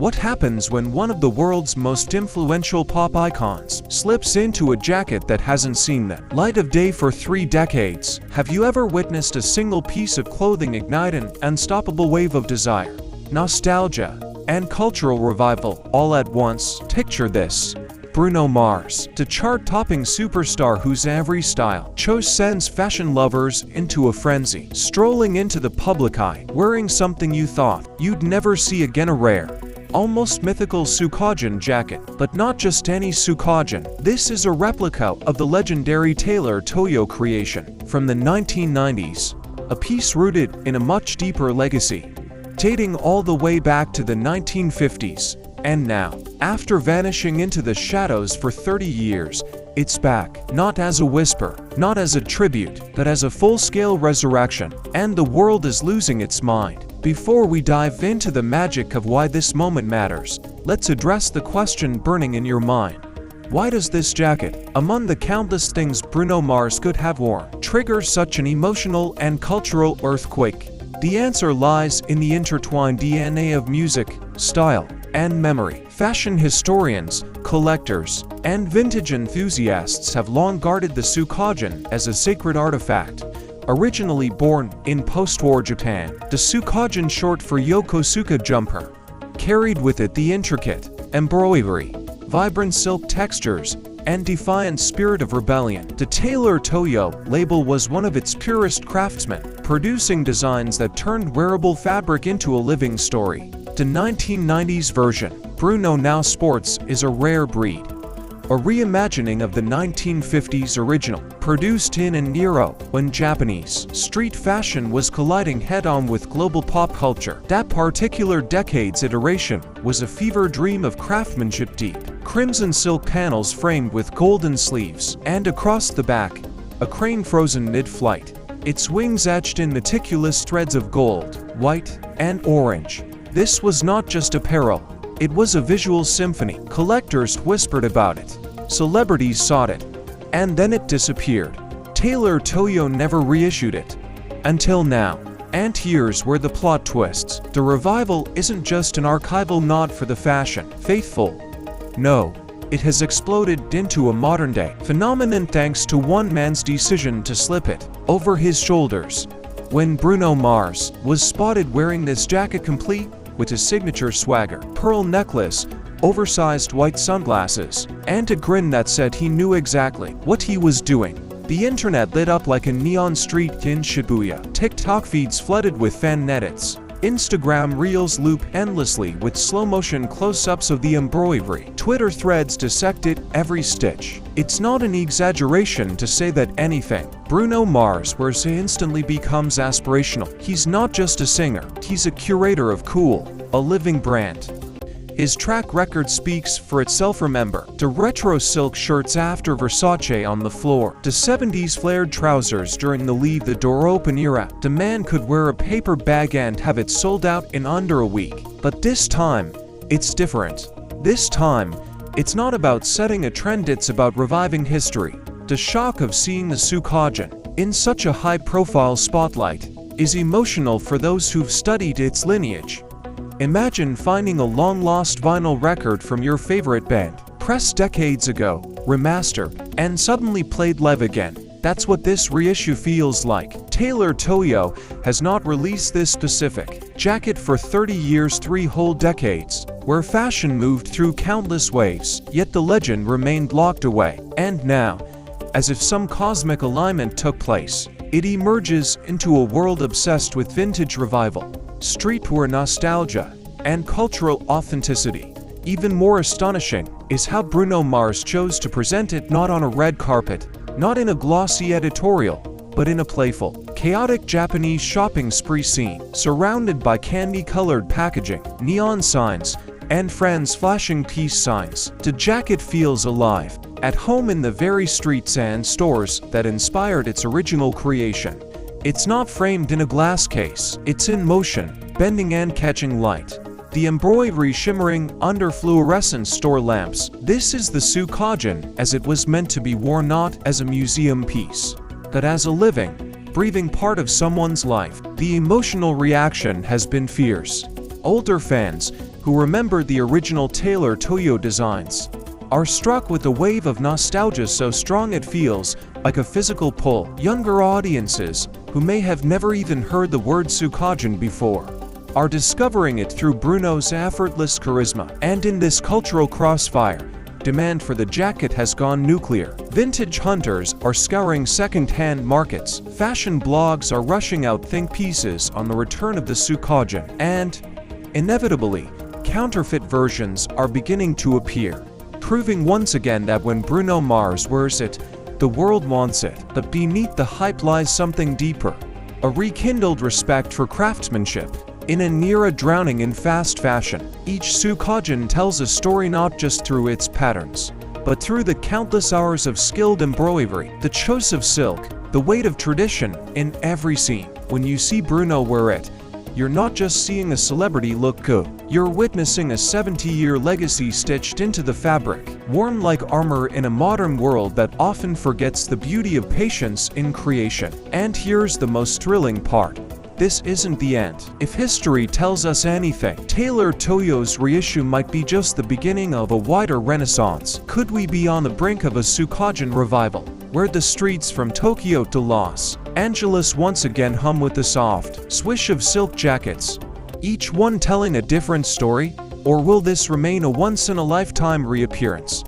What happens when one of the world's most influential pop icons slips into a jacket that hasn't seen the light of day for 3 decades? Have you ever witnessed a single piece of clothing ignite an unstoppable wave of desire, nostalgia, and cultural revival all at once? Picture this. Bruno Mars, the chart-topping superstar whose every style choice sends fashion lovers into a frenzy, strolling into the public eye, wearing something you thought you'd never see again, a rare, almost mythical Sukajan jacket. But not just any Sukajan. This is a replica of the legendary Tailor Toyo creation from the 1990s, a piece rooted in a much deeper legacy, dating all the way back to the 1950s. And now, after vanishing into the shadows for 30 years, it's back, not as a whisper, not as a tribute, but as a full-scale resurrection, and the world is losing its mind. Before we dive into the magic of why this moment matters, let's address the question burning in your mind. Why does this jacket, among the countless things Bruno Mars could have worn, trigger such an emotional and cultural earthquake? The answer lies in the intertwined DNA of music, style, and memory. Fashion historians, collectors, and vintage enthusiasts have long guarded the Sukajan as a sacred artifact. Originally born in post-war Japan, the Sukajan, short for Yokosuka jumper, carried with it the intricate embroidery, vibrant silk textures, and defiant spirit of rebellion. The Tailor Toyo label was one of its purest craftsmen, producing designs that turned wearable fabric into a living story. The 1990s version Bruno now sports is a rare breed, a reimagining of the 1950s original, produced in an era when Japanese street fashion was colliding head-on with global pop culture. That particular decade's iteration was a fever dream of craftsmanship, deep crimson silk panels framed with golden sleeves, and across the back, a crane frozen mid-flight, its wings etched in meticulous threads of gold, white, and orange. This was not just apparel, it was a visual symphony. Collectors whispered about it, celebrities sought it, and then it disappeared. Tailor Toyo never reissued it. Until now. And here's where the plot twists. The revival isn't just an archival nod for the fashion faithful. No, it has exploded into a modern-day phenomenon thanks to one man's decision to slip it over his shoulders. When Bruno Mars was spotted wearing this jacket complete with his signature swagger, pearl necklace, oversized white sunglasses, and a grin that said he knew exactly what he was doing, the internet lit up like a neon street in Shibuya. TikTok feeds flooded with fan edits. Instagram reels loop endlessly with slow-motion close-ups of the embroidery. Twitter threads dissected every stitch. It's not an exaggeration to say that anything Bruno Mars wears instantly becomes aspirational. He's not just a singer, he's a curator of cool, a living brand. His track record speaks for itself. Remember the retro silk shirts after Versace on the floor, the 70s flared trousers during the Leave the Door Open era. The man could wear a paper bag and have it sold out in under a week. But this time, it's different. This time, it's not about setting a trend, it's about reviving history. The shock of seeing the Sukajan in such a high-profile spotlight is emotional for those who've studied its lineage. Imagine finding a long-lost vinyl record from your favorite band, pressed decades ago, remastered, and suddenly played live again. That's what this reissue feels like. Tailor Toyo has not released this specific jacket for 30 years, 3 whole decades, where fashion moved through countless waves, yet the legend remained locked away. And now, as if some cosmic alignment took place, it emerges into a world obsessed with vintage revival, streetwear nostalgia, and cultural authenticity. Even more astonishing is how Bruno Mars chose to present it, not on a red carpet, not in a glossy editorial, but in a playful, chaotic Japanese shopping spree scene, surrounded by candy-colored packaging, neon signs, and friends flashing peace signs. The jacket feels alive, at home in the very streets and stores that inspired its original creation. It's not framed in a glass case, it's in motion, bending and catching light. The embroidery shimmering under fluorescent store lamps. This is the Sukajan as it was meant to be worn, not as a museum piece, but as a living, breathing part of someone's life. The emotional reaction has been fierce. Older fans, who remembered the original Tailor Toyo designs, are struck with a wave of nostalgia so strong it feels like a physical pull. Younger audiences, who may have never even heard the word Sukajan before, are discovering it through Bruno's effortless charisma. And in this cultural crossfire, demand for the jacket has gone nuclear. Vintage hunters are scouring second-hand markets, fashion blogs are rushing out think pieces on the return of the Sukajan, and, inevitably, counterfeit versions are beginning to appear, proving once again that when Bruno Mars wears it, the world wants it. But beneath the hype lies something deeper, a rekindled respect for craftsmanship. In an era drowning in fast fashion, each Sukajan tells a story not just through its patterns, but through the countless hours of skilled embroidery, the choice of silk, the weight of tradition in every scene. When you see Bruno wear it, you're not just seeing a celebrity look good, you're witnessing a 70-year legacy stitched into the fabric, worn like armor in a modern world that often forgets the beauty of patience in creation. And here's the most thrilling part. This isn't the end. If history tells us anything, Tailor Toyo's reissue might be just the beginning of a wider renaissance. Could we be on the brink of a Sukajan revival, where the streets from Tokyo to Los Angeles once again hum with the soft swish of silk jackets, each one telling a different story? Or will this remain a once-in-a-lifetime reappearance,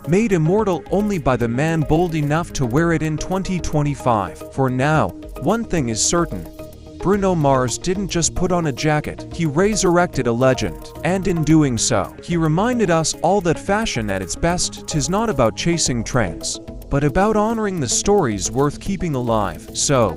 made immortal only by the man bold enough to wear it in 2025? For now, one thing is certain. Bruno Mars didn't just put on a jacket, he resurrected a legend. And in doing so, he reminded us all that fashion at its best 'tis not about chasing trends, but about honoring the stories worth keeping alive. So,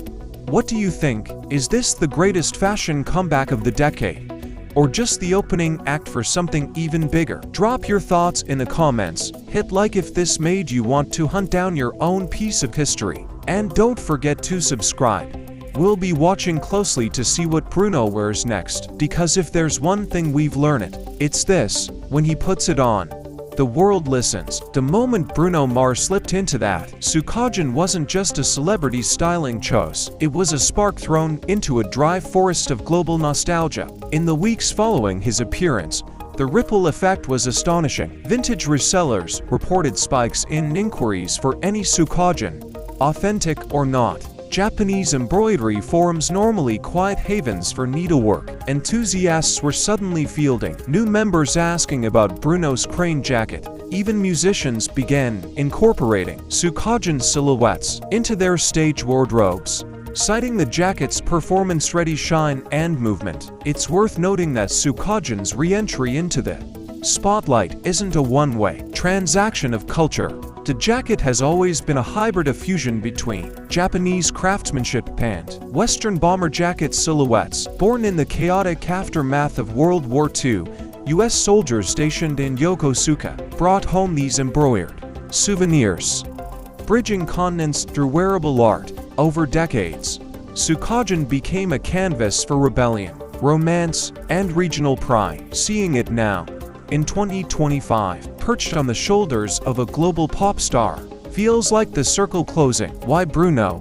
what do you think? Is this the greatest fashion comeback of the decade? Or just the opening act for something even bigger? Drop your thoughts in the comments, hit like if this made you want to hunt down your own piece of history. And don't forget to subscribe. We'll be watching closely to see what Bruno wears next, because if there's one thing we've learned, it's this: when he puts it on, the world listens. The moment Bruno Mars slipped into that Sukajan wasn't just a celebrity styling choice, it was a spark thrown into a dry forest of global nostalgia. In the weeks following his appearance, the ripple effect was astonishing. Vintage resellers reported spikes in inquiries for any Sukajan, authentic or not. Japanese embroidery forums, normally quiet havens for needlework enthusiasts, were suddenly fielding new members asking about Bruno's crane jacket. Even musicians began incorporating Sukajan silhouettes into their stage wardrobes, citing the jacket's performance-ready shine and movement. It's worth noting that Sukajan's re-entry into the spotlight isn't a one-way transaction of culture. The jacket has always been a hybrid of fusion between Japanese craftsmanship and Western bomber jacket silhouettes. Born in the chaotic aftermath of World War II, U.S. soldiers stationed in Yokosuka brought home these embroidered souvenirs, bridging continents through wearable art. Over decades, Sukajan became a canvas for rebellion, romance, and regional pride. Seeing it now, in 2025, perched on the shoulders of a global pop star, feels like the circle closing. Why Bruno?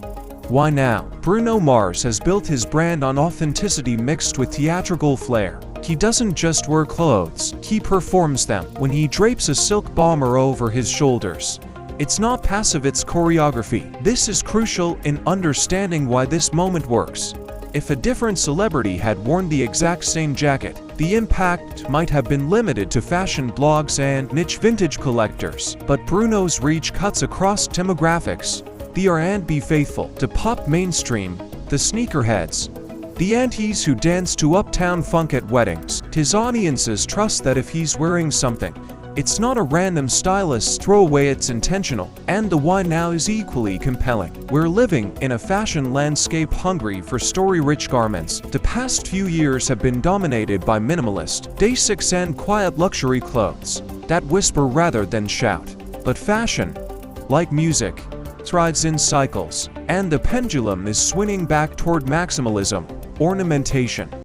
Why now? Bruno Mars has built his brand on authenticity mixed with theatrical flair. He doesn't just wear clothes, he performs them. When he drapes a silk bomber over his shoulders, it's not passive, it's choreography. This is crucial in understanding why this moment works. If a different celebrity had worn the exact same jacket, the impact might have been limited to fashion blogs and niche vintage collectors. But Bruno's reach cuts across demographics. The R&B faithful, to pop mainstream, the sneakerheads, the aunties who dance to uptown funk at weddings. His audiences trust that if he's wearing something, it's not a random stylist's throwaway, it's intentional. And the why now is equally compelling. We're living in a fashion landscape hungry for story-rich garments. The past few years have been dominated by minimalist, basics and quiet luxury clothes that whisper rather than shout. But fashion, like music, thrives in cycles, and the pendulum is swinging back toward maximalism, ornamentation,